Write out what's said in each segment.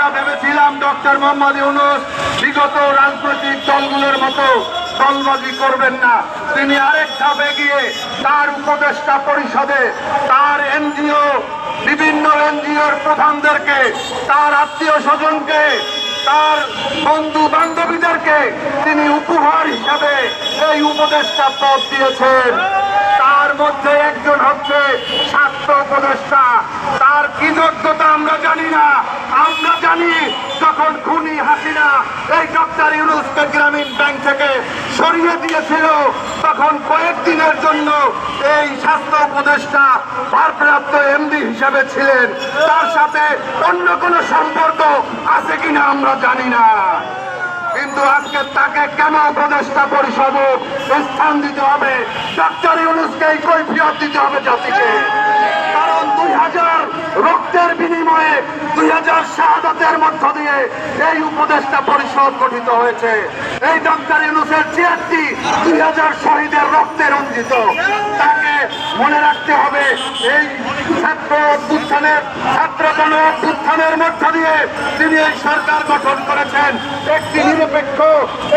আমরা ভেবেছিলাম ডক্টর মোহাম্মদ ইউনূস বিগত রাজনৈতিক দলগুলোর মতো দলবাজি করবেন না, তিনি আরেক ধাপে গিয়ে তার উপদেষ্টা পরিষদে তার বিভিন্ন এনজিওর প্রধানদেরকে, তার আত্মীয় স্বজনকে, তার বন্ধু বান্ধবীদেরকে তিনি উপহার হিসাবে এই উপদেষ্টা পদ দিয়েছেন। তার মধ্যে একজন হচ্ছে স্বাস্থ্য উপদেষ্টা। তার কি যোগ্যতা আমরা জানি না। আমরা জানি যখন খুনি হাসিনা এই ডক্টর ইউনূসকে গ্রামীণ ব্যাংক থেকে সরিয়ে দিয়েছিল, তখন কয়েকদিনের জন্য এই স্বাস্থ্য উপদেষ্টা ভারপ্রাপ্ত এমডি হিসেবে ছিলেন। তার সাথে অন্য কোনো সম্পর্ক আছে কিনা আমরা জানি না, কিন্তু আজকে তাকে কেন উপদেষ্টা পরিষদে স্থান দিতে হবে? ডক্টর ইউনূসকে কৈফিয়ত দিতে হবে জাতিকে। কারণ 2000 রক্তের বিনিময়ে 2000 শাহাদাতের মধ্য দিয়ে এই উপদেষ্টা পরিষদ গঠিত হয়েছে। এই ডক্টর ইউনূসের চেয়ারটি 2000 শহীদের রক্তে রঞ্জিত। তাকে মনে রাখতে হবে এই ছাত্র অভ্যুত্থানের মধ্য দিয়ে তিনি এই সরকার গঠন করেছেন। একটি নিরপেক্ষ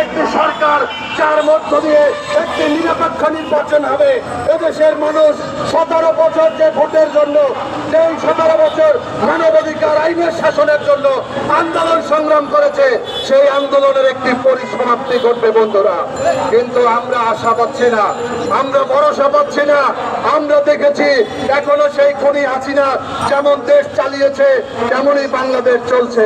একটি সরকার, যার মধ্য দিয়ে একটি নিরপেক্ষ নির্বাচন হবে। এদেশের মানুষ 17 বছর যে ভোটের জন্য, যেই 17 বছর মানবাধিকার আইনের শাসনের জন্য আন্দোলন সংগ্রাম করেছে, সেই আন্দোলনের একটি পরিসমাপ্তি ঘটবে বন্ধুরা। কিন্তু আমরা আশা পাচ্ছি না, আমরা ভরসা পাচ্ছি না। আমরা দেখেছি এখনো সেই খুনি হাসিনা যেমন দেশ চালিয়েছে তেমনই বাংলাদেশ চলছে।